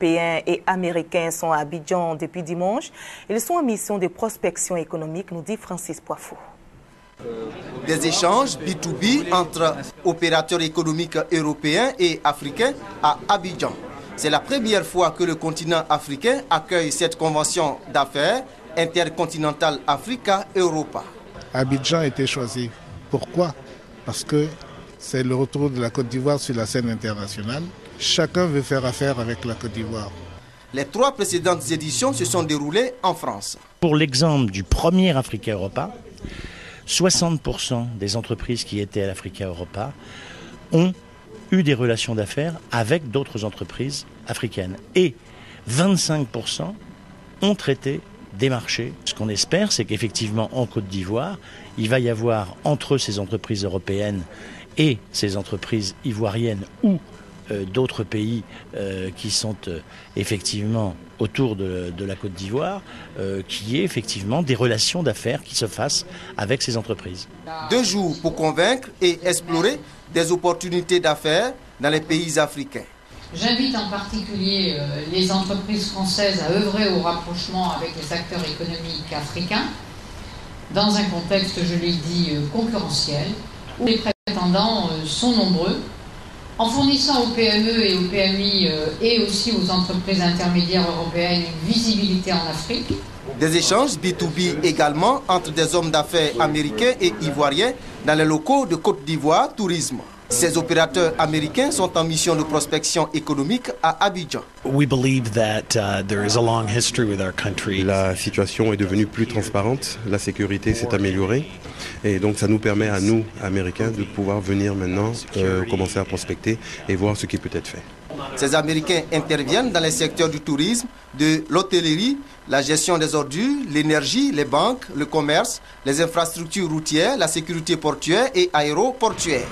Européens et américains sont à Abidjan depuis dimanche. Ils sont en mission de prospection économique, nous dit Francis Poifou. Des échanges B2B entre opérateurs économiques européens et africains à Abidjan. C'est la première fois que le continent africain accueille cette convention d'affaires intercontinentale Africa-Europa. Abidjan a été choisi. Pourquoi? Parce que c'est le retour de la Côte d'Ivoire sur la scène internationale. Chacun veut faire affaire avec la Côte d'Ivoire. Les 3 précédentes éditions se sont déroulées en France. Pour l'exemple du premier Africa-Europa, 60% des entreprises qui étaient à l'Africa-Europa ont eu des relations d'affaires avec d'autres entreprises africaines. Et 25% ont traité des marchés. Ce qu'on espère, c'est qu'effectivement, en Côte d'Ivoire, il va y avoir entre ces entreprises européennes et ces entreprises ivoiriennes ou d'autres pays qui sont effectivement autour de la Côte d'Ivoire, qu'il y ait effectivement des relations d'affaires qui se fassent avec ces entreprises. 2 jours pour convaincre et explorer des opportunités d'affaires dans les pays africains. J'invite en particulier les entreprises françaises à œuvrer au rapprochement avec les acteurs économiques africains dans un contexte, je l'ai dit, concurrentiel, où les prétendants sont nombreux, en fournissant aux PME et aux PMI et aussi aux entreprises intermédiaires européennes une visibilité en Afrique. Des échanges B2B également entre des hommes d'affaires américains et ivoiriens dans les locaux de Côte d'Ivoire Tourisme. Ces opérateurs américains sont en mission de prospection économique à Abidjan. La situation est devenue plus transparente, la sécurité s'est améliorée et donc ça nous permet à nous, Américains, de pouvoir venir maintenant commencer à prospecter et voir ce qui peut être fait. Ces Américains interviennent dans les secteurs du tourisme, de l'hôtellerie, la gestion des ordures, l'énergie, les banques, le commerce, les infrastructures routières, la sécurité portuaire et aéroportuaire.